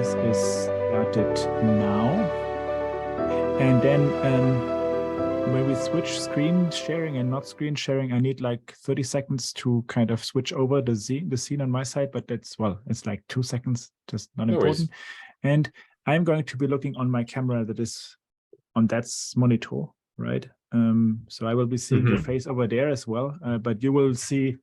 this is started now. And then when we switch screen sharing and not screen sharing, I need like 30 seconds to kind of switch over the scene on my side, but that's, well, it's like 2 seconds, just not important. And I'm going to be looking on my camera that is on that monitor, right? So I will be seeing your face over there as well, but you will see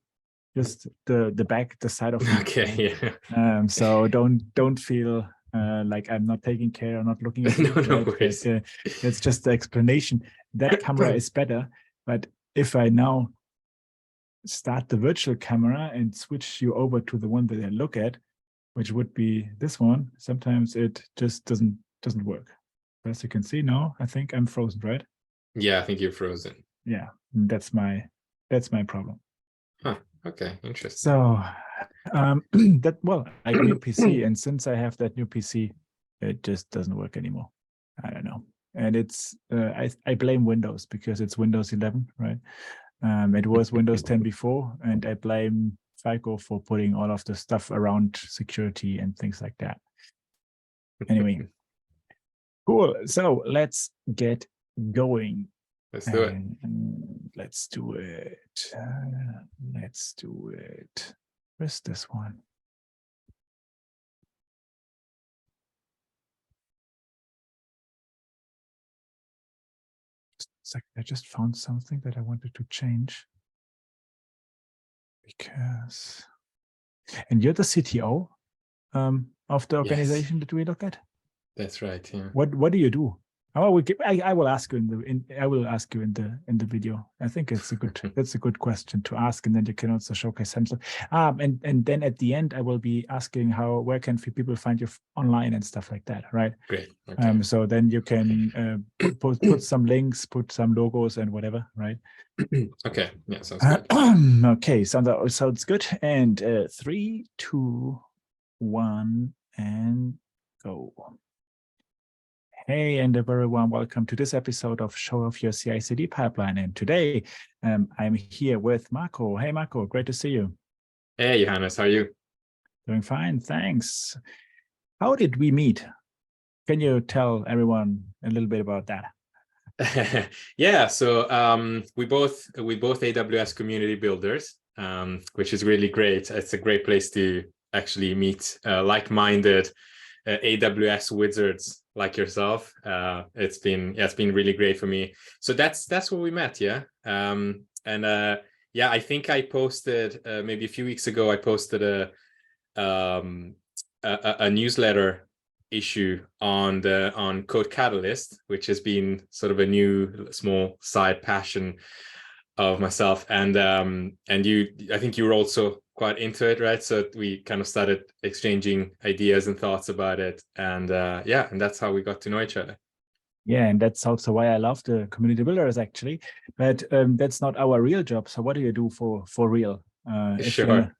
just the back, the side of me. Okay, yeah. So don't feel like I'm not taking care or not looking at you. No right? worries. It's just the explanation. That camera is better, but if I now start the virtual camera and switch you over to the one that I look at, which would be this one, sometimes it just doesn't work. As you can see now, I think I'm frozen, right? Yeah, I think you're frozen. Yeah, that's my problem. Huh. Okay, interesting. So that, well, I got a new PC, and since I have that new PC, it just doesn't work anymore. I don't know. And it's I blame Windows because it's Windows 11, right? It was Windows 10 before, and I blame FICO for putting all of the stuff around security and things like that. Anyway, cool. So let's get going. Let's do it. Let's do it. Let's do it. Where's this one? Just a second. I just found something that I wanted to change. Because, and you're the CTO of the organization that we look at? That's right. Yeah. What do you do? Oh, I will ask you I will ask you in the video. I think it's a good that's a good question to ask, and then you can also showcase some stuff. And then at the end I will be asking where can people find you online and stuff like that, right? Great. Okay. So then you can put some links, put some logos and whatever, right? Okay. Yeah, sounds good. Okay, sounds good. And 3, 2, 1, and go. Hey, and a very warm welcome to this episode of Show Off Your CI/CD Pipeline. And today I'm here with Marco. Hey, Marco, great to see you. Hey, Johannes, how are you? Doing fine, thanks. How did we meet? Can you tell everyone a little bit about that? Yeah, so we both AWS community builders, which is really great. It's a great place to actually meet like-minded AWS wizards like yourself. It's been really great for me. So that's where we met, yeah. Yeah, I think I posted maybe a few weeks ago. I posted a newsletter issue on Code Catalyst, which has been sort of a new small side passion of myself. And I think you were also quite into it, right? So we kind of started exchanging ideas and thoughts about it, and yeah, and that's how we got to know each other. Yeah, and that's also why I love the community builders, actually. But that's not our real job. So what do you do for real? Sure.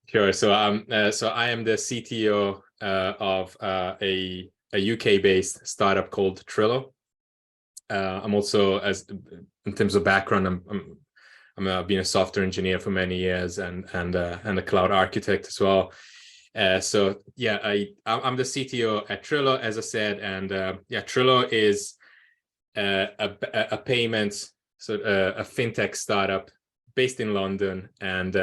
Sure. So I am the CTO of a UK-based startup called Trilo. I'm also, in terms of background, I'm been a software engineer for many years and a cloud architect as well. So yeah, I'm the CTO at Trilo, as I said, and yeah, Trilo is a payments, so a fintech startup based in London, and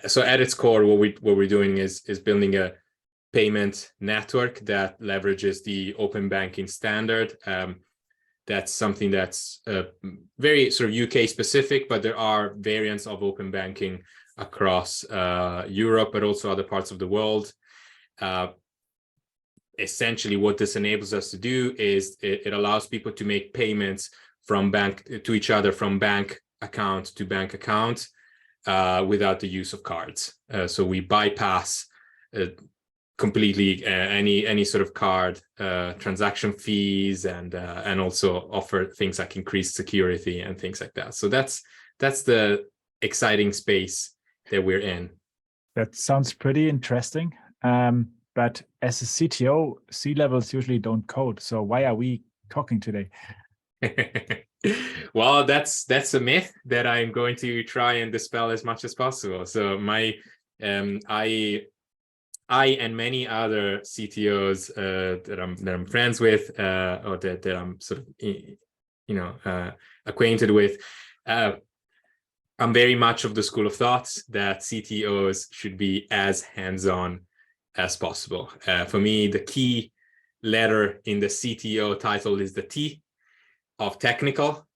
so at its core, what we're doing is building a payment network that leverages the open banking standard. That's something that's very sort of UK specific, but there are variants of open banking across Europe, but also other parts of the world. Essentially, what this enables us to do is it allows people to make payments from bank to each other, from bank account to bank account, without the use of cards. So we bypass completely any sort of card transaction fees, and also offer things like increased security and things like that. So that's the exciting space that we're in. That sounds pretty interesting. But as a CTO, C-levels usually don't code. So why are we talking today? Well, that's a myth that I'm going to try and dispel as much as possible. So I and many other CTOs that I'm friends with, or that I'm sort of acquainted with, I'm very much of the school of thoughts that CTOs should be as hands-on as possible. For me, the key letter in the CTO title is the T of technical.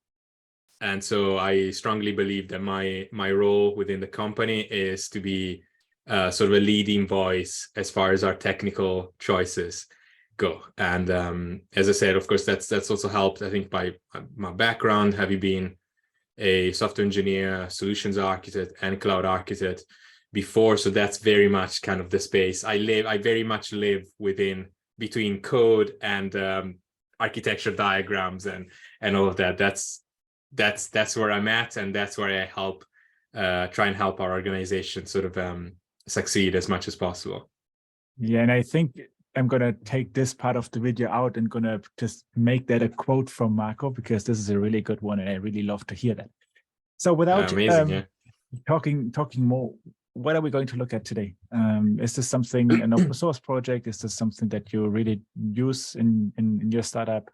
And so I strongly believe that my role within the company is to be sort of a leading voice as far as our technical choices go. And as I said, of course, that's also helped, I think, by my background, having been a software engineer, solutions architect, and cloud architect before. So that's very much kind of the space I very much live between code and architecture diagrams and all of that. That's where I'm at, and that's where I help try and help our organization sort of succeed as much as possible. Yeah, and I think I'm gonna take this part of the video out and gonna just make that a quote from Marco, because this is a really good one, and I really love to hear that. So without talking more, what are we going to look at today? Is this something, an open source project? Is this something that you really use in your startup?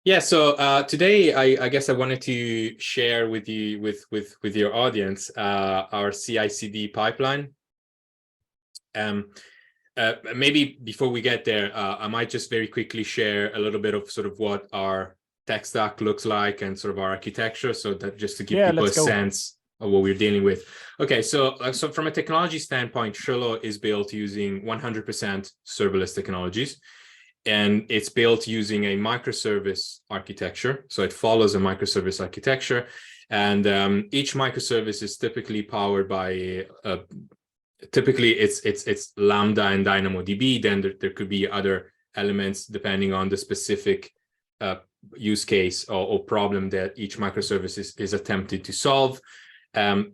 Yeah, so today I guess I wanted to share with you, with your audience, our CI/CD pipeline. Maybe before we get there, I might just very quickly share a little bit of sort of what our tech stack looks like and sort of our architecture, so that just to give people a sense of what we're dealing with. Okay, so from a technology standpoint, Trilo is built using 100% serverless technologies, and it's built using a microservice architecture. So it follows a microservice architecture, and each microservice is typically powered by typically it's Lambda and DynamoDB. Then there could be other elements depending on the specific use case or problem that each microservice is attempted to solve.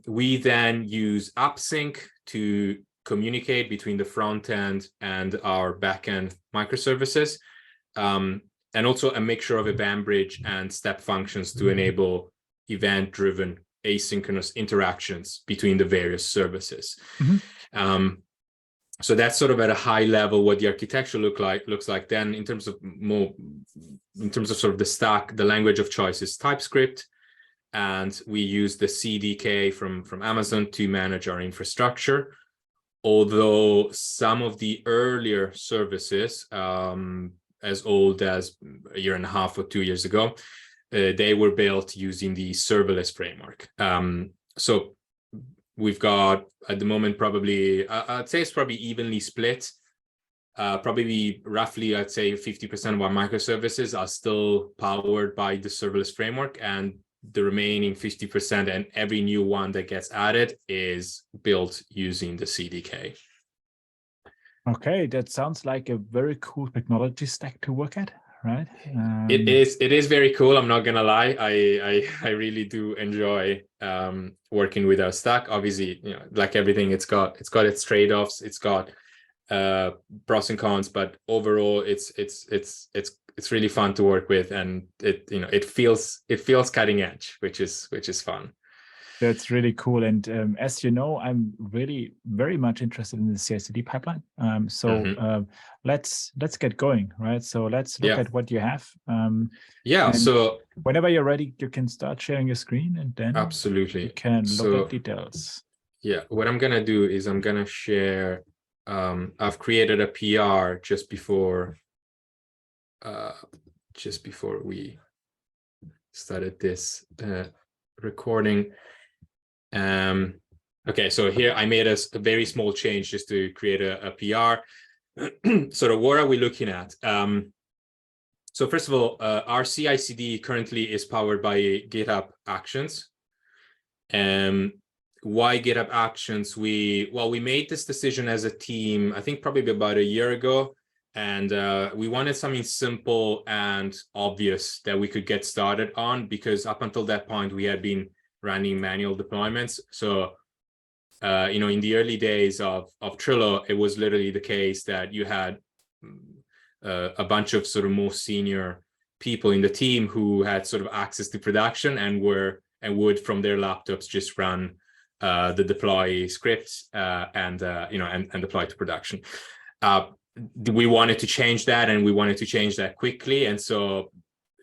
We then use AppSync to communicate between the front end and our backend microservices, and also a mixture of event bridge and step functions to enable event-driven asynchronous interactions between the various services. Mm-hmm. So that's sort of at a high level what the architecture looks like. Then in terms of sort of the stack, the language of choice is TypeScript, and we use the CDK from Amazon to manage our infrastructure. Although some of the earlier services, as old as a year and a half or 2 years ago, they were built using the serverless framework. So we've got at the moment probably, I'd say it's probably evenly split. Probably roughly, I'd say 50% of our microservices are still powered by the serverless framework, and the remaining 50% and every new one that gets added is built using the CDK. Okay, that sounds like a very cool technology stack to work at, right? It is very cool. I'm not gonna lie. I really do enjoy working with our stack. Obviously, you know, like everything, it's got its trade-offs. It's got pros and cons, but overall, it's really fun to work with, and it feels cutting edge, which is fun. That's really cool. And as you know, I'm really very much interested in the CI/CD pipeline. Let's get going, right? So let's look at what you have. So whenever you're ready, you can start sharing your screen, and then absolutely you can look at details. Yeah, what I'm gonna do is I'm gonna share. I've created a PR just before we started this recording. Okay, so here I made a very small change just to create a PR. So what are we looking at? So first of all, our CI/CD currently is powered by GitHub Actions. Why GitHub Actions? We made this decision as a team, I think probably about a year ago, and we wanted something simple and obvious that we could get started on, because up until that point we had been running manual deployments. So in the early days of Trilo, it was literally the case that you had a bunch of sort of more senior people in the team who had sort of access to production and would from their laptops just run the deploy script and deploy to production. We wanted to change that, and we wanted to change that quickly. And so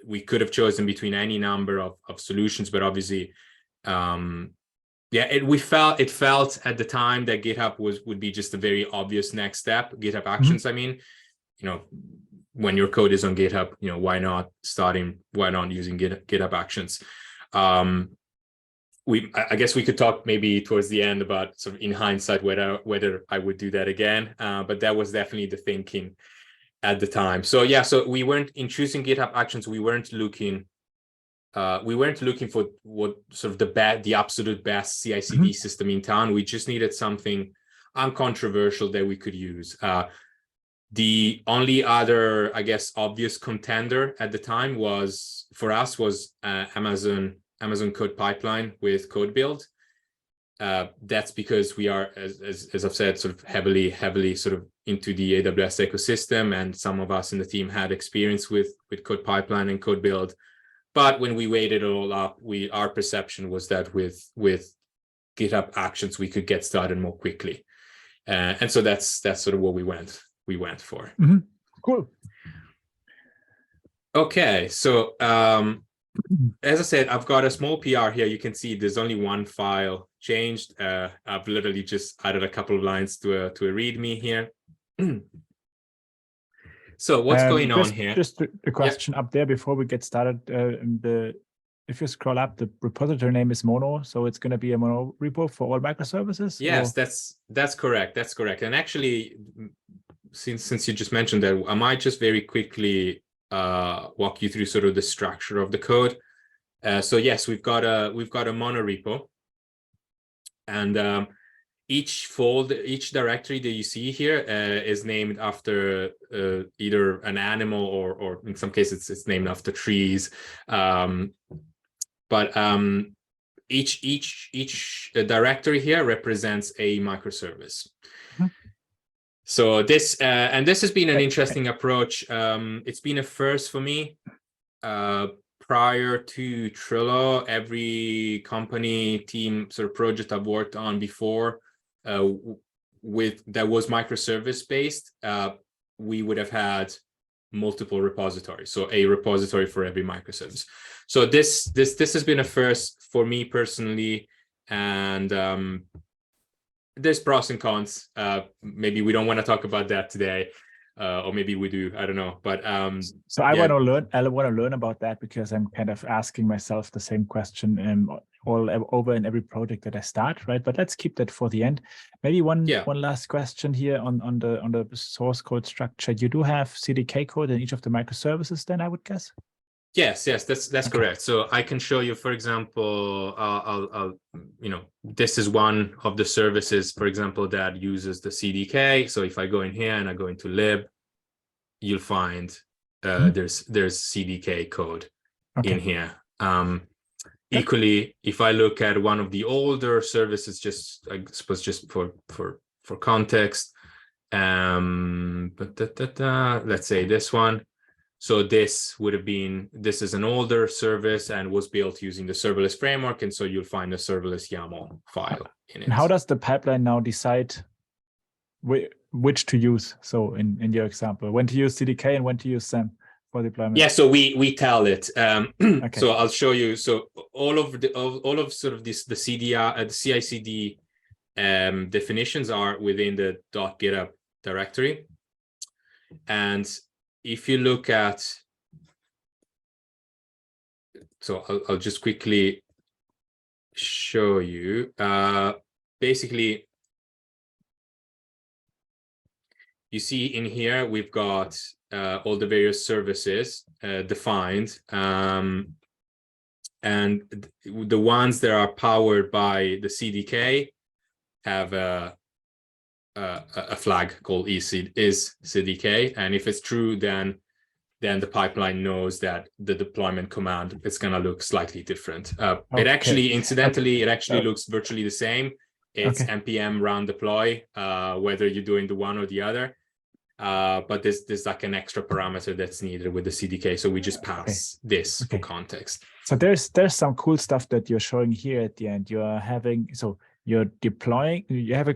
we could have chosen between any number of solutions, but obviously, it felt at the time that GitHub would be just a very obvious next step. GitHub Actions, I mean, when your code is on GitHub, why not using GitHub Actions? I guess we could talk maybe towards the end about sort of in hindsight whether I would do that again, but that was definitely the thinking at the time. So yeah, so we weren't in choosing GitHub Actions. We weren't looking for what sort of the absolute best CI/CD system in town. We just needed something uncontroversial that we could use. The only other, I guess, obvious contender at the time was Amazon Code Pipeline with Code Build. That's because we are, as I've said, sort of heavily sort of into the AWS ecosystem, and some of us in the team had experience with Code Pipeline and Code Build. But when we weighed it all up, our perception was that with GitHub Actions we could get started more quickly, and so that's sort of what we went for. Cool. Okay, so as I said, I've got a small PR here. You can see there's only one file changed. I've literally just added a couple of lines to a README here. So what's going on here? Just a question up there before we get started. If you scroll up, the repository name is mono, so it's going to be a mono repo for all microservices? Yes, that's correct. That's correct. And actually, since you just mentioned that, I might just very quickly walk you through sort of the structure of the code. So yes, we've got a mono repo, and each directory that you see here is named after either an animal or in some cases it's named after trees. But each directory here represents a microservice. So this has been an interesting approach. It's been a first for me. Prior to Trilo, every company, team, sort of project I've worked on before that was microservice based, we would have had multiple repositories, so a repository for every microservice. So this has been a first for me personally, and there's pros and cons. Maybe we don't want to talk about that today, or maybe we do. I don't know. But so I want to learn. I want to learn about that because I'm kind of asking myself the same question all over in every project that I start, right? But let's keep that for the end. Maybe one last question here on the source code structure. You do have CDK code in each of the microservices, then I would guess. Yes, that's okay. Correct. So I can show you, for example, this is one of the services, for example, that uses the CDK. So if I go in here and I go into lib, you'll find there's CDK code in here. Equally, if I look at one of the older services, I suppose just for context, let's say this one. So this is an older service and was built using the serverless framework. And so you'll find the serverless YAML file in it. And how does the pipeline now decide which to use? So in your example, when to use CDK and when to use SAM for deployment? Yeah, so we tell it. Okay. So I'll show you. So all of sort of the CI/CD definitions are within the .github directory. And if you look at, so I'll just quickly show you. Basically, you see in here, we've got all the various services defined. And the ones that are powered by the CDK have a flag called is CDK, and if it's true, then the pipeline knows that the deployment command is going to look slightly different. It actually, incidentally, looks virtually the same. It's npm run deploy, whether you're doing the one or the other. but there's like an extra parameter that's needed with the CDK. So we just pass this for context. So there's some cool stuff that you're showing here at the end. You're having, so you're deploying, you have a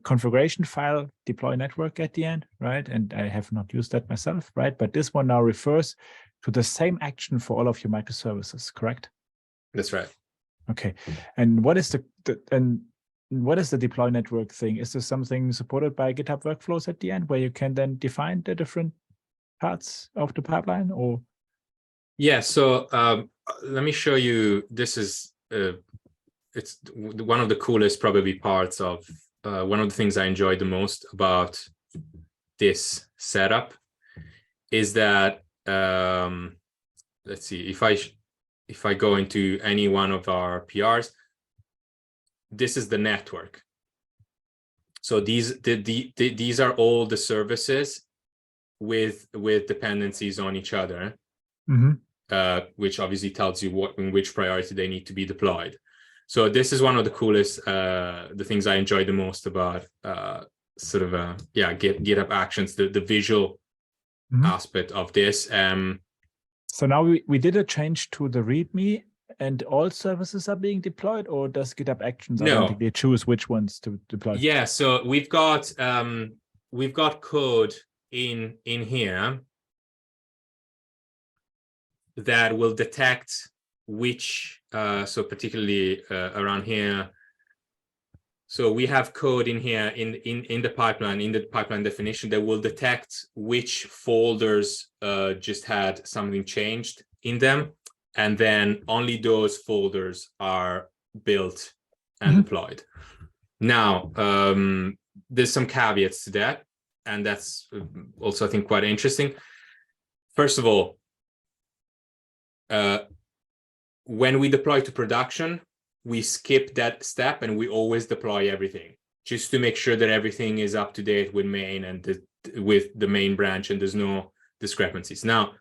configuration file deploy network at the end, right? And I have not used that myself, right? But this one now refers to the same action for all of your microservices, correct? That's right. Okay. And what is the deploy network thing? Is this something supported by GitHub workflows at the end where you can then define the different parts of the pipeline, or? Yeah, so let me show you. This is it's one of the coolest probably parts of one of the things I enjoy the most about this setup is that let's see, if I go into any one of our PRs, this is the network. So these are all the services with dependencies on each other, which obviously tells you in which priority they need to be deployed. So this is one of the coolest, the things I enjoy the most about GitHub Actions, the visual aspect of this. So now we did a change to the README, and all services are being deployed, or does GitHub Actions automatically choose which ones to deploy? Yeah, so we've got code in here that will detect which, so particularly around here. So we have code in here in the pipeline definition that will detect which folders just had something changed in them, and then only those folders are built and deployed. Now, there's some caveats to that, and that's also, I think, quite interesting. First of all, when we deploy to production, we skip that step and we always deploy everything, just to make sure that everything is up to date with main and with the main branch, and there's no discrepancies. Now,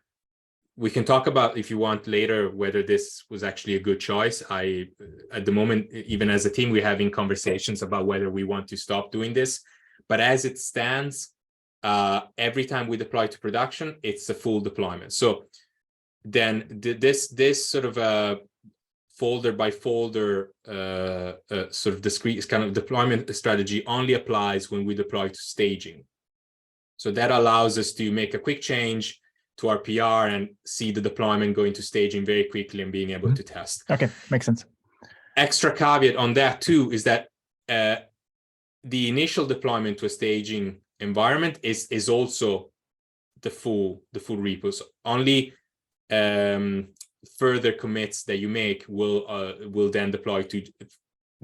we can talk about, if you want later, whether this was actually a good choice. At the moment, even as a team, we're having conversations about whether we want to stop doing this. But as it stands, every time we deploy to production, it's a full deployment. So then this sort of folder by folder sort of discrete kind of deployment strategy only applies when we deploy to staging. So that allows us to make a quick change to our PR and see the deployment going to staging very quickly and being able to test. Okay, makes sense. Extra caveat on that too is that the initial deployment to a staging environment is also the full repo. So only further commits that you make will then deploy to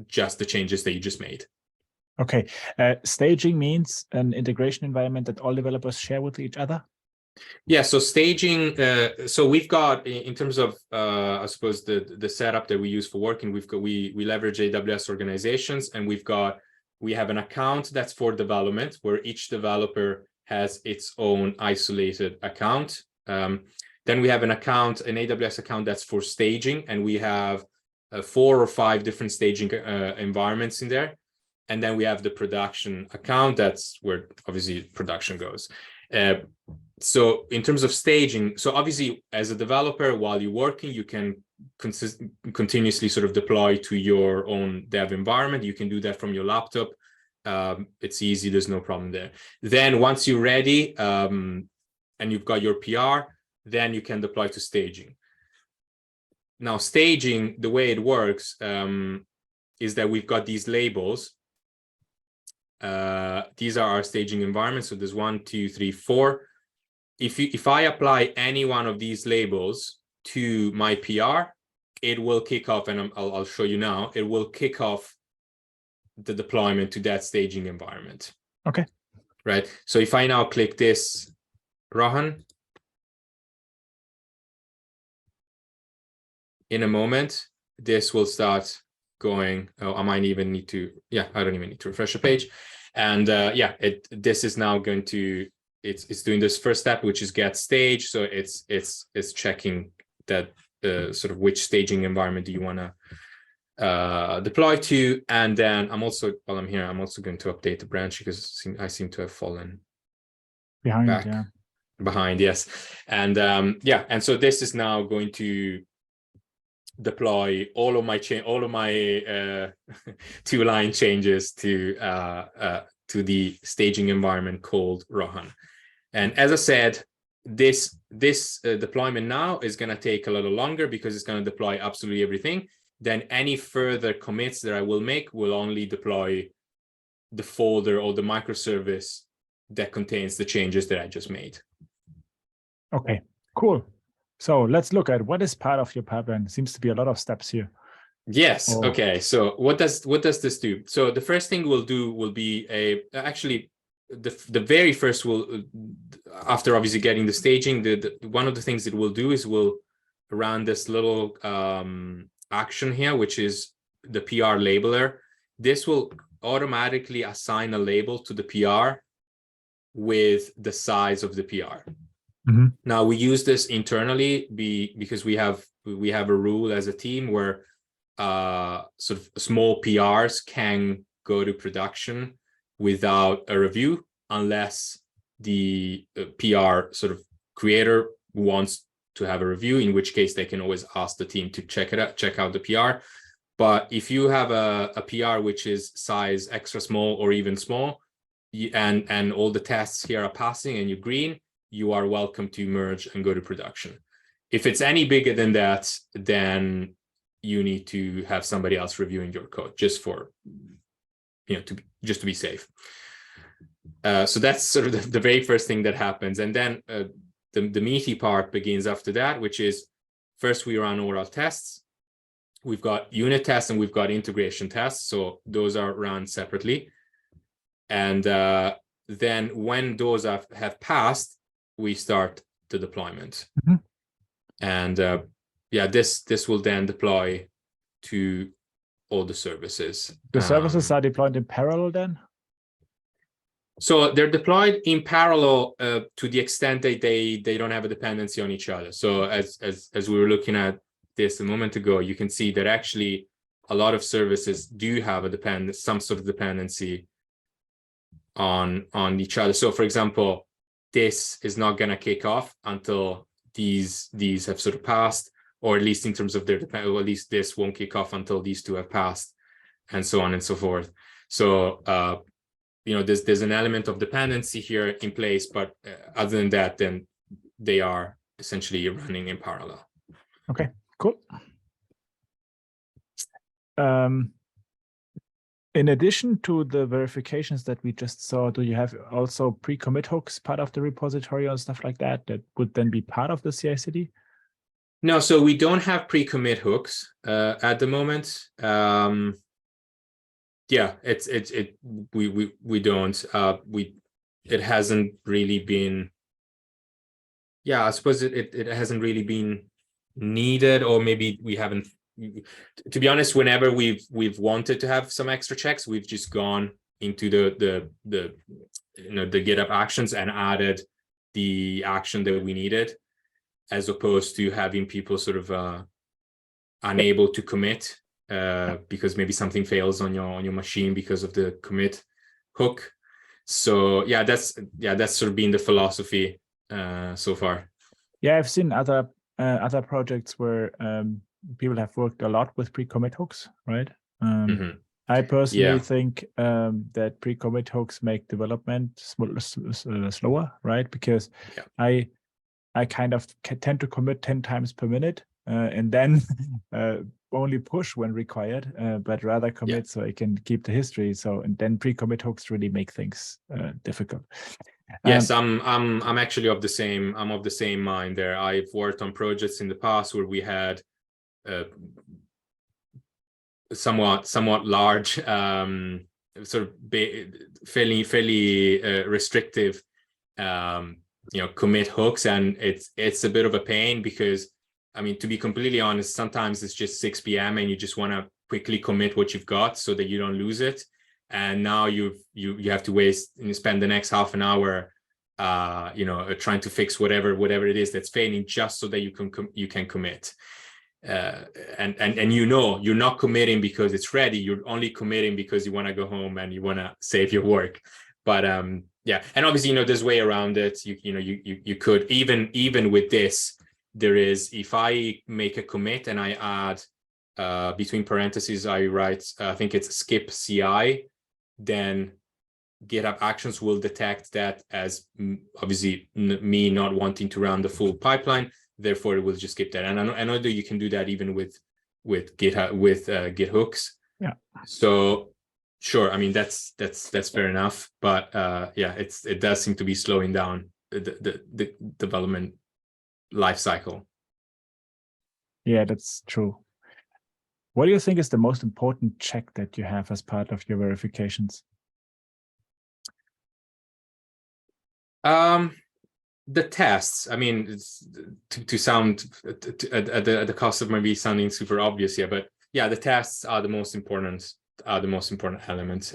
just the changes that you just made. Okay, staging means an integration environment that all developers share with each other. Yeah, so staging. So we've got, in terms of I suppose the setup that we use for working, we leverage AWS organizations, and we have an account that's for development, where each developer has its own isolated account. Then we have an AWS account that's for staging, and we have 4 or 5 different staging environments in there. And then we have the production account, that's where obviously production goes. So in terms of staging, so obviously as a developer, while you're working, you can continuously sort of deploy to your own dev environment. You can do that from your laptop. It's easy, there's no problem there. Then once you're ready and you've got your PR, then you can deploy to staging. Now, staging, the way it works is that we've got these labels. These are our staging environments. So there's 1, 2, 3, 4. If I apply any one of these labels to my PR, it will kick off, and I'll show you now, it will kick off the deployment to that staging environment. Okay. Right. So if I now click this, Rohan, in a moment, this will start going. Oh, I might even need to, yeah, I don't even need to refresh the page. And yeah, this is now going to, it's doing this first step, which is get stage. So it's checking that sort of which staging environment do you want to deploy to. And then I'm also, while I'm here, I'm also going to update the branch because I seem to have fallen behind, back yeah. behind, yes. And yeah, and so this is now going to deploy all of my two-line changes to the staging environment called Rohan. And as I said, this deployment now is going to take a little longer because it's going to deploy absolutely everything. Then any further commits that I will make will only deploy the folder or the microservice that contains the changes that I just made. Okay, cool. So let's look at what is part of your pipeline. Seems to be a lot of steps here. Yes. Oh. Okay. So what does this do? So the first thing we'll do will be actually the very first will, after obviously getting the staging, one of the things that we'll do is we'll run this little action here, which is the PR labeler. This will automatically assign a label to the PR with the size of the PR. Mm-hmm. Now we use this internally because we have a rule as a team where sort of small PRs can go to production without a review unless the PR sort of creator wants to have a review, in which case they can always ask the team to check out the PR. But if you have a PR which is size extra small or even small, and all the tests here are passing and you're green, you are welcome to merge and go to production. If it's any bigger than that, then you need to have somebody else reviewing your code just for, just to be safe. So that's sort of the very first thing that happens. And then the meaty part begins after that, which is first we run all our tests. We've got unit tests and we've got integration tests. So those are run separately. And then when those have passed, we start the deployment. Mm-hmm. And yeah, this will then deploy to all the services. The services are deployed in parallel then? So they're deployed in parallel to the extent that they don't have a dependency on each other. So as we were looking at this a moment ago, you can see that actually a lot of services do have some sort of dependency on each other. So for example, this is not going to kick off until these have sort of passed, or at least in terms of their dependence, or at least this won't kick off until these two have passed, and so on and so forth. So there's an element of dependency here in place, but other than that, then they are essentially running in parallel. Okay, cool. In addition to the verifications that we just saw, do you have also pre-commit hooks part of the repository or stuff like that would then be part of the CI/CD? No, so we don't have pre-commit hooks at the moment. Yeah, we don't. It hasn't really been. Yeah, I suppose it hasn't really been needed, or maybe we haven't. To be honest, whenever we've wanted to have some extra checks, we've just gone into the Github Actions and added the action that we needed, as opposed to having people sort of unable to commit because maybe something fails on your machine because of the commit hook. So yeah, that's sort of been the philosophy so far. Yeah, I've seen other projects where people have worked a lot with pre-commit hooks, right? I personally think that pre-commit hooks make development slower, right? Because I kind of tend to commit 10 times per minute and then only push when required, but rather commit so I can keep the history. So, and then pre-commit hooks really make things difficult. Yes, I'm actually of the same mind there. I've worked on projects in the past where we had somewhat large, sort of fairly restrictive, commit hooks, and it's a bit of a pain because, I mean, to be completely honest, sometimes it's just 6 p.m. and you just want to quickly commit what you've got so that you don't lose it. And now you have to spend the next half an hour, trying to fix whatever it is that's failing, just so that you can commit. And you're not committing because it's ready. You're only committing because you want to go home and you want to save your work. But Yeah, and obviously, there's way around it. You could even with this, there is, if I make a commit and I add between parentheses, I write, I think it's skip CI, then GitHub Actions will detect that as obviously me not wanting to run the full pipeline. Therefore, it will just skip that. And I know that you can do that even with GitHub, with Git hooks. Yeah. So sure, I mean that's fair enough. But yeah, it does seem to be slowing down the development life cycle. Yeah, that's true. What do you think is the most important check that you have as part of your verifications? The tests. I mean, it's, to sound at the cost of maybe sounding super obvious here, but yeah, the tests are the most important element.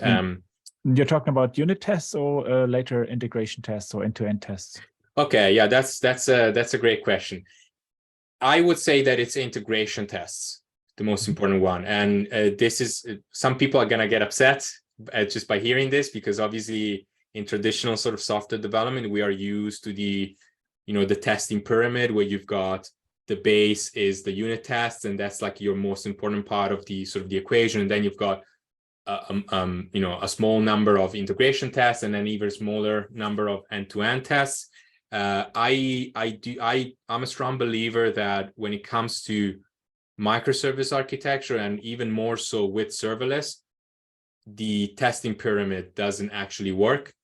You're talking about unit tests or later integration tests or end-to-end tests? Okay, yeah, that's a great question. I would say that it's integration tests, the most important one, and this is, some people are gonna get upset just by hearing this, because obviously in traditional sort of software development, we are used to the testing pyramid, where you've got the base is the unit tests, and that's like your most important part of the sort of the equation. And then you've got a small number of integration tests, and then even smaller number of end-to-end tests. I'm a strong believer that when it comes to microservice architecture, and even more so with serverless, the testing pyramid doesn't actually work.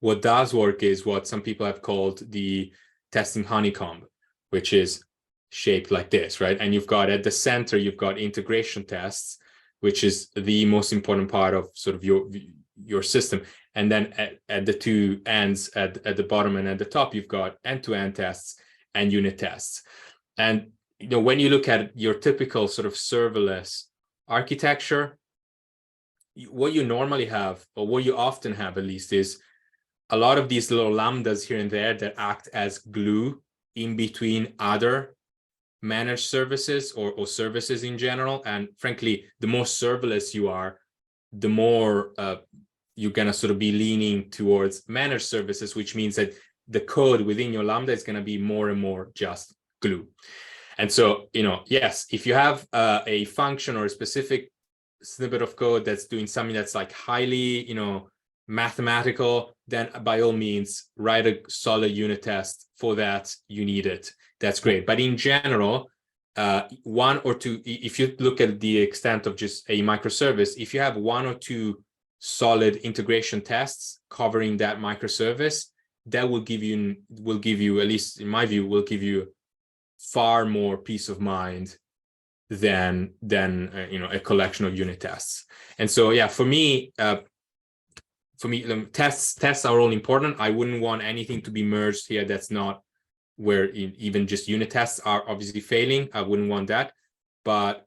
What does work is what some people have called the testing honeycomb, which is shaped like this, right? And you've got at the center, you've got integration tests, which is the most important part of sort of your system. And then at the two ends, at the bottom and at the top, you've got end-to-end tests and unit tests. And when you look at your typical sort of serverless architecture, what you normally have, or what you often have at least, is a lot of these little lambdas here and there that act as glue in between other managed services or services in general. And frankly, the more serverless you are, the more you're going to sort of be leaning towards managed services, which means that the code within your Lambda is going to be more and more just glue. And so, yes, if you have a function or a specific snippet of code that's doing something that's like highly, mathematical, then by all means, write a solid unit test for that. You need it. That's great. But in general, one or two, if you look at the extent of just a microservice, if you have one or two solid integration tests covering that microservice, that will give you, at least in my view, will give you far more peace of mind than a collection of unit tests. And so, yeah, for me, tests are all important. I wouldn't want anything to be merged here that's not where even just unit tests are obviously failing. I wouldn't want that. But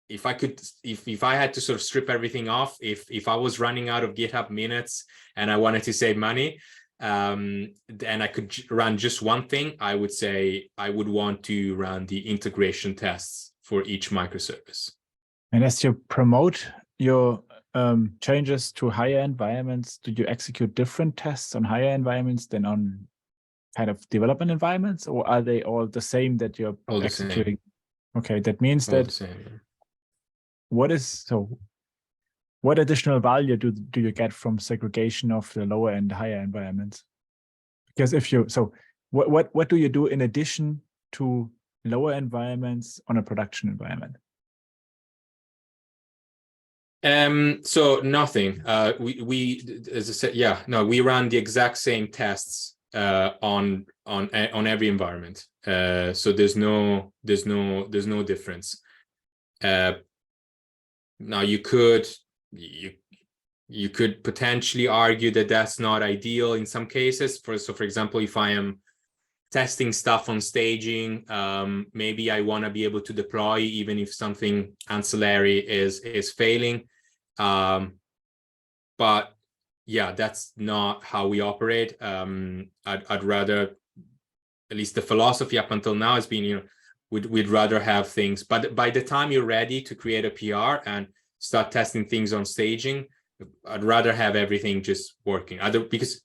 if I could, if I had to sort of strip everything off, if I was running out of GitHub minutes and I wanted to save money, and I could run just one thing, I would say I would want to run the integration tests for each microservice. And as you promote your changes to higher environments, do you execute different tests on higher environments than on kind of development environments, or are they all the same that you're all executing? Okay, that means all that what additional value do you get from segregation of the lower and higher environments? Because what do you do in addition to lower environments on a production environment? So nothing. We as I said, we run the exact same tests on every environment. So there's no difference. Now you could potentially argue that that's not ideal in some cases. For example, if I am testing stuff on staging, maybe I want to be able to deploy even if something ancillary is failing. But yeah, that's not how we operate. I'd rather, at least the philosophy up until now has been, we'd rather have things, but by the time you're ready to create a PR and start testing things on staging, I'd rather have everything just working. Because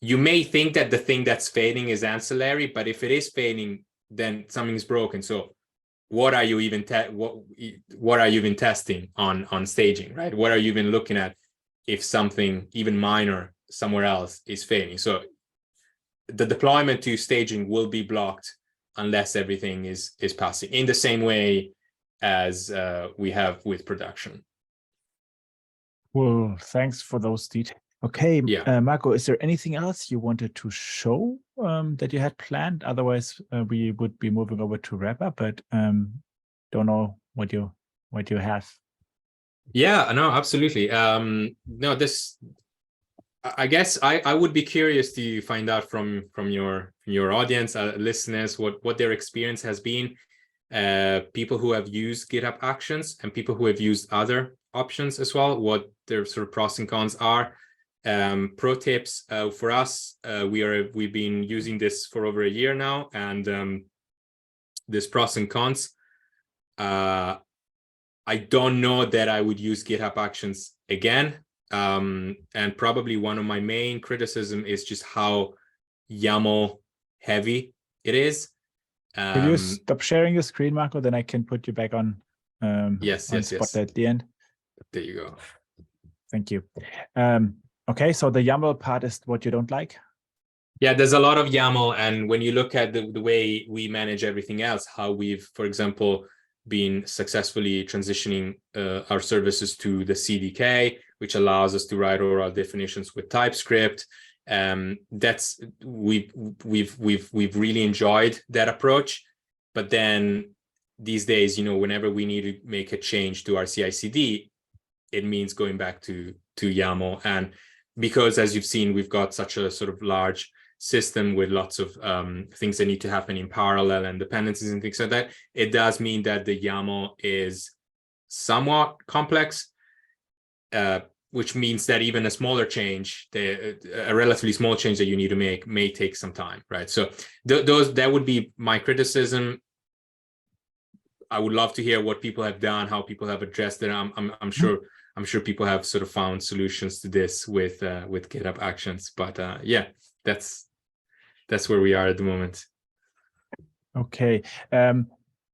you may think that the thing that's failing is ancillary, but if it is failing, then something's broken. So what are you even what are you even testing on staging, right? What are you even looking at if something even minor somewhere else is failing? So the deployment to staging will be blocked unless everything is passing in the same way as we have with production. Well, thanks for those details. Okay, Yeah. Marco, is there anything else you wanted to show that you had planned? Otherwise, we would be moving over to wrap up, but don't know what you have. Yeah, no, absolutely. No, I guess I would be curious to find out from your audience, listeners, what their experience has been. People who have used GitHub Actions and people who have used other options as well, what their sort of pros and cons are. Pro tips for us, we've been using this for over a year now, and this pros and cons. I don't know that I would use GitHub Actions again. And probably one of my main criticism is just how YAML heavy it is. Could you stop sharing your screen, Marco? Then I can put you back on yes. Spotlight at the end. There you go. Thank you. Okay, so the YAML part is what you don't like? Yeah, there's a lot of YAML, and when you look at the way we manage everything else, how we've, for example, been successfully transitioning our services to the CDK, which allows us to write oral definitions with TypeScript. That's we've really enjoyed that approach. But then these days, whenever we need to make a change to our CI/CD, it means going back to YAML. And because, as you've seen, we've got such a sort of large system with lots of things that need to happen in parallel and dependencies and things like that, it does mean that the YAML is somewhat complex, which means that even a smaller change, a relatively small change that you need to make may take some time, right? So that would be my criticism. I would love to hear what people have done, how people have addressed it. I'm sure people have sort of found solutions to this with GitHub Actions, but yeah, that's where we are at the moment. Okay.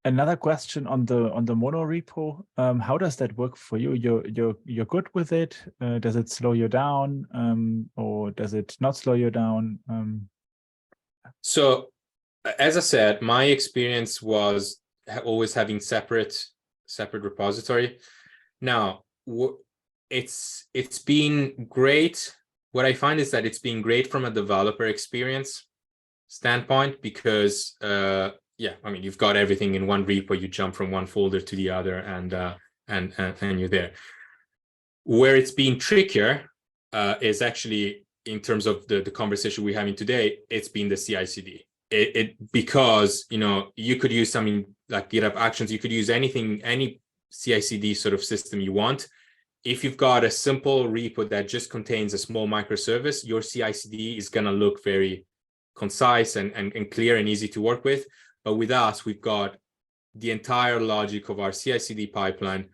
Another question on the mono-repo. How does that work for you? You're good with it? Does it slow you down, or does it not slow you down? So, as I said, my experience was always having separate repository. Now, it's been great. What I find is that it's been great from a developer experience standpoint, because yeah, I mean, you've got everything in one repo, you jump from one folder to the other, and you're there. Where it's been trickier is actually in terms of the conversation we're having today. It's been the CI/CD. Because you could use something like GitHub Actions, you could use any CI/CD sort of system you want. If you've got a simple repo that just contains a small microservice, your CI/CD is going to look very concise and clear and easy to work with. But with us, we've got the entire logic of our CI/CD pipeline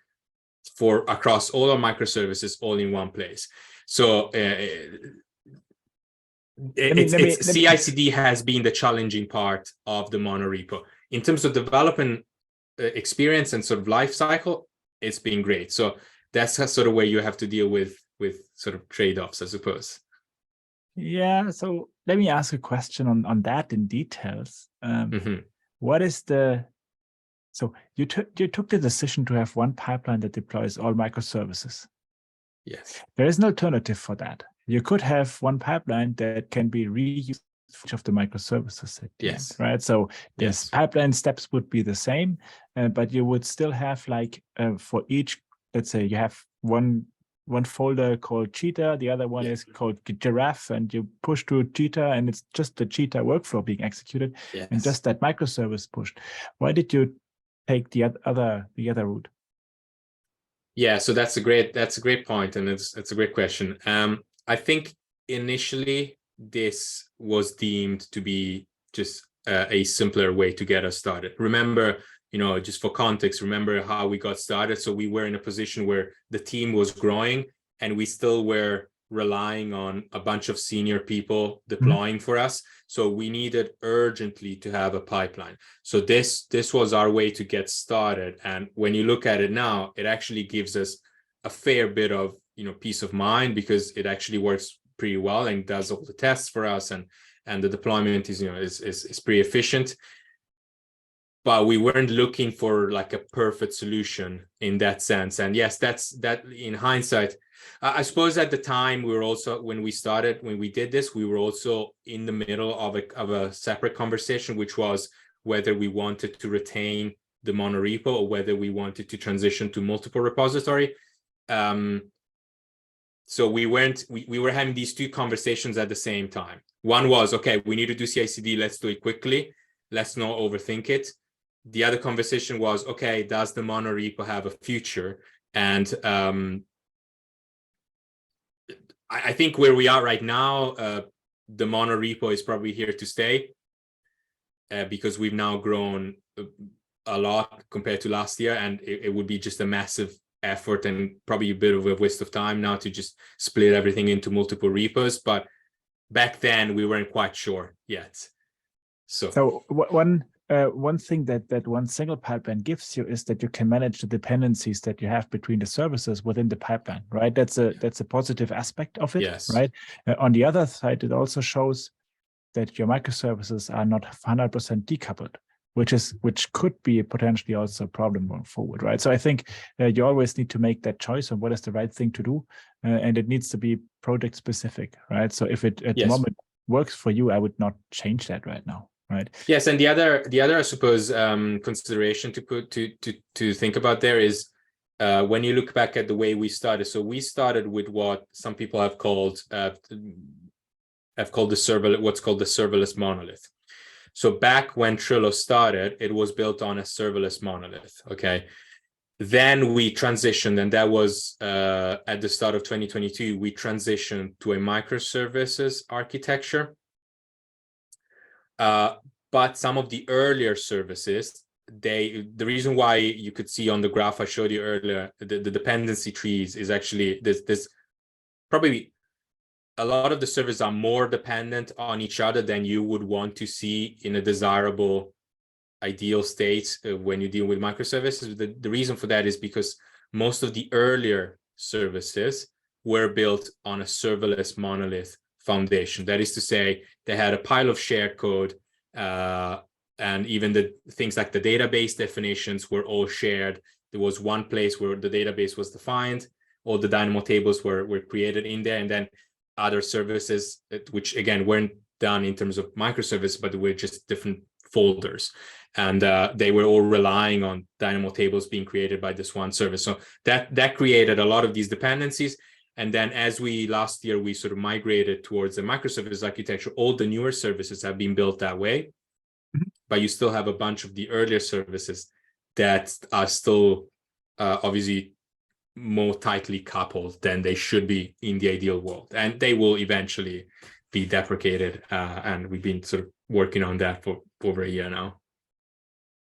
for across all our microservices all in one place. So CI/CD has been the challenging part of the mono-repo. In terms of development experience and sort of life cycle, it's been great. So that's sort of where you have to deal with sort of trade-offs, I suppose. Yeah, so let me ask a question on that in details. What is so you took the decision to have one pipeline that deploys all microservices. Yes. There is an alternative for that. You could have one pipeline that can be reused for each of the microservices at the end, right? So this pipeline steps would be the same, but you would still have like for each, let's say you have one folder called cheetah, the other one is called giraffe, and you push to cheetah and it's just the cheetah workflow being executed and just that microservice pushed. Why did you take the other route? Yeah, so that's a great point, and it's a great question. I think initially this was deemed to be just a simpler way to get us started. Remember, just for context, remember how we got started. So we were in a position where the team was growing and we still were relying on a bunch of senior people deploying for us. So we needed urgently to have a pipeline. So this was our way to get started. And when you look at it now, it actually gives us a fair bit of peace of mind, because it actually works pretty well and does all the tests for us, and the deployment is pretty efficient. But we weren't looking for like a perfect solution in that sense. And yes, that in hindsight, I suppose at the time we were also, when we did this, we were also in the middle of a separate conversation, which was whether we wanted to retain the monorepo or whether we wanted to transition to multiple repository. So we were having these two conversations at the same time. One was, okay, we need to do CI/CD, let's do it quickly, let's not overthink it. The other conversation was, okay, does the monorepo have a future? And I think where we are right now, the monorepo is probably here to stay, because we've now grown a lot compared to last year, and it would be just a massive effort and probably a bit of a waste of time now to just split everything into multiple repos. But back then we weren't quite sure yet. So one thing that one single pipeline gives you is that you can manage the dependencies that you have between the services within the pipeline, right? That's a positive aspect of it, yes. Right? On the other side, it also shows that your microservices are not 100% decoupled, which could be potentially also a problem going forward, right? So I think you always need to make that choice on what is the right thing to do, and it needs to be project specific, right? So if it at the moment works for you, I would not change that right now. Right. Yes, and the other I suppose consideration to think about there is when you look back at the way we started. So we started with what some people have called what's called the serverless monolith. So back when Trilo started, it was built on a serverless monolith. Okay, then we transitioned, and that was at the start of 2022. We transitioned to a microservices architecture. But some of the earlier services, the reason why you could see on the graph I showed you earlier, the dependency trees is actually there's probably a lot of the servers are more dependent on each other than you would want to see in a desirable ideal state when you deal with microservices. The reason for that is because most of the earlier services were built on a serverless monolith foundation. That is to say, they had a pile of shared code, and even the things like the database definitions were all shared. There was one place where the database was defined, all the Dynamo tables were created in there, and then other services, which again weren't done in terms of microservice, but were just different folders. And they were all relying on Dynamo tables being created by this one service. So that created a lot of these dependencies. And then as last year, we sort of migrated towards the microservice architecture. All the newer services have been built that way, but you still have a bunch of the earlier services that are still obviously more tightly coupled than they should be in the ideal world. And they will eventually be deprecated. And we've been sort of working on that for over a year now.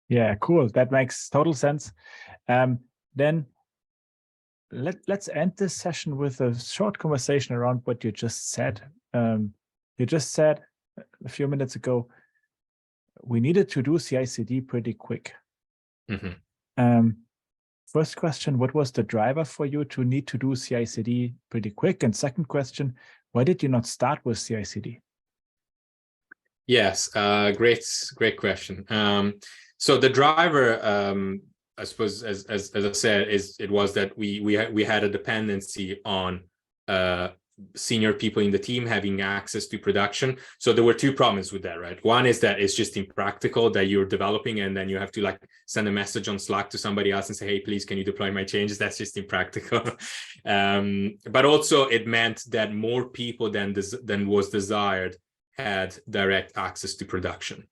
Yeah, cool. That makes total sense. Then let's end this session with a short conversation around what you just said. You just said a few minutes ago, we needed to do CI/CD pretty quick. First question, what was the driver for you to need to do CI/CD pretty quick? And second question, why did you not start with CI/CD? Yes, great question. So the driver, I suppose, as I said, it was that we had a dependency on senior people in the team having access to production. So there were two problems with that, right? One is that it's just impractical that you're developing and then you have to like send a message on Slack to somebody else and say, hey, please, can you deploy my changes? That's just impractical. But also it meant that more people than was desired had direct access to production.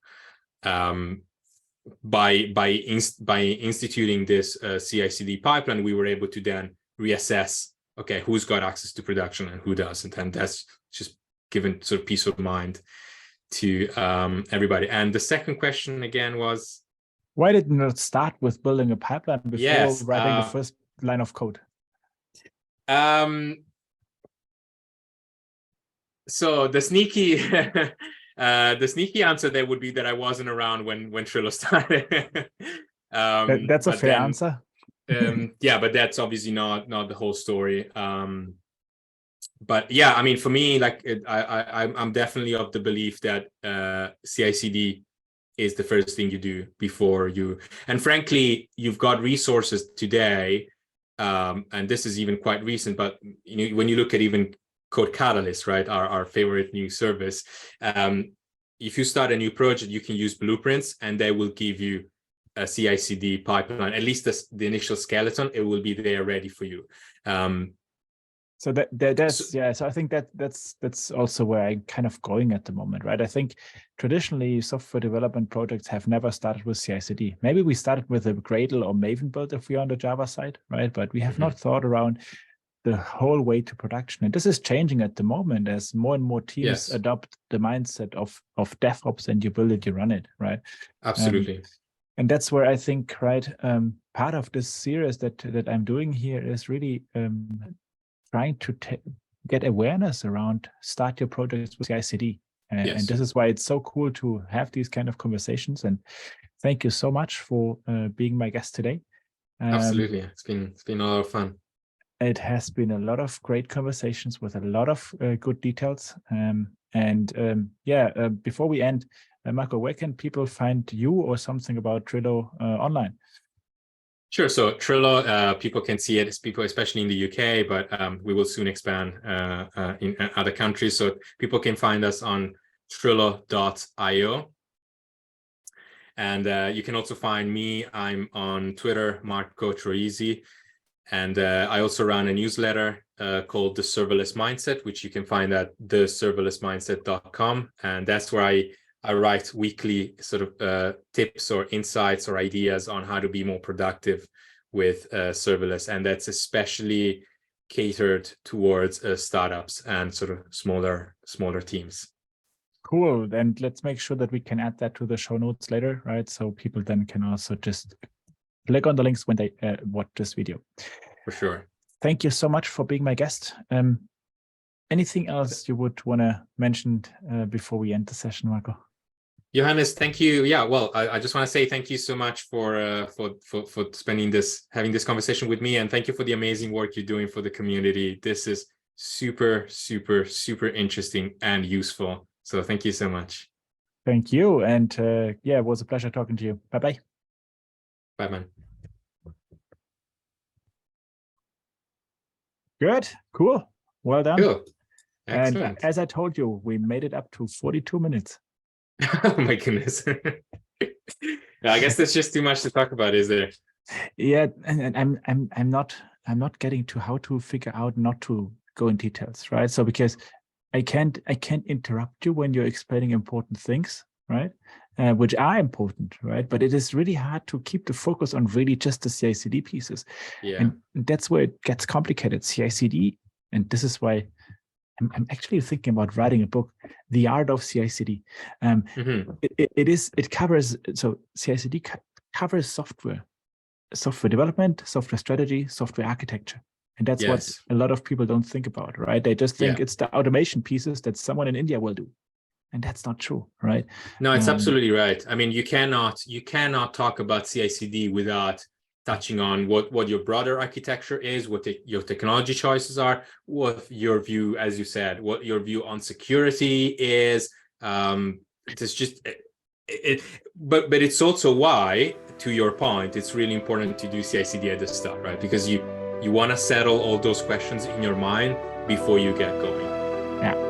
By instituting this CI/CD pipeline, we were able to then reassess, okay, who's got access to production and who doesn't, and that's just given sort of peace of mind to everybody. And the second question again was, why did you not start with building a pipeline before writing the first line of code? So the sneaky, the sneaky answer there would be that I wasn't around when Trilo started. That's a fair answer. Yeah, but that's obviously not the whole story. But yeah, I mean, for me, like I'm definitely of the belief that CI/CD is the first thing you do before you. And frankly, you've got resources today, and this is even quite recent. But you know, when you look at even Code Catalyst, right, our favorite new service, if you start a new project, you can use blueprints, and they will give you a CI/CD pipeline, at least the initial skeleton. It will be there ready for you. So yeah. So I think that's also where I'm kind of going at the moment, right? I think traditionally software development projects have never started with CI/CD. Maybe we started with a Gradle or Maven build if we're on the Java side, right? But we have not thought around the whole way to production. And this is changing at the moment as more and more teams adopt the mindset of DevOps, and you build it, you run it, right? Absolutely. And that's where I think, right, part of this series that I'm doing here is really trying to get awareness around start your projects with CI/CD. And this is why it's so cool to have these kind of conversations. And thank you so much for being my guest today. Absolutely. It's been a lot of fun. It has been a lot of great conversations with a lot of good details. Before we end, Marco, where can people find you or something about Trilo online? Sure. So Trilo, people can see it, people especially in the UK, but we will soon expand in other countries. So people can find us on trilo.io. And you can also find me. I'm on Twitter, Marco Troisi. And I also run a newsletter called The Serverless Mindset, which you can find at theserverlessmindset.com. And that's where I write weekly sort of tips or insights or ideas on how to be more productive with serverless. And that's especially catered towards startups and sort of smaller teams. Cool. And let's make sure that we can add that to the show notes later, right? So people then can also just click on the links when they watch this video. For sure. Thank you so much for being my guest. Anything else you would want to mention before we end the session, Marco? Johannes, thank you. Yeah, well, I just want to say thank you so much for having this conversation with me, and thank you for the amazing work you're doing for the community. This is super, super, super interesting and useful. So thank you so much. Thank you, and it was a pleasure talking to you. Bye bye. Bye, man. Good, cool, well done. Cool. Excellent. And as I told you, we made it up to 42 minutes. Oh my goodness. I guess that's just too much to talk about, is there? Yeah, and I'm not getting to how to figure out not to go in details, right? So because I can't interrupt you when you're explaining important things, right? Which are important, right? But it is really hard to keep the focus on really just the CI/CD pieces. Yeah. And that's where it gets complicated. CI/CD, and this is why I'm actually thinking about writing a book, The Art of CI/CD. It covers, so CI/CD covers software development, software strategy, software architecture. And that's what a lot of people don't think about, right? They just think it's the automation pieces that someone in India will do. And that's not true, right? No, it's absolutely right. I mean, you cannot talk about CI/CD without touching on what your broader architecture is, what your technology choices are, what your view, as you said, what your view on security is. It's just but it's also why, to your point, it's really important to do CI/CD at the start, right? Because you want to settle all those questions in your mind before you get going. Yeah.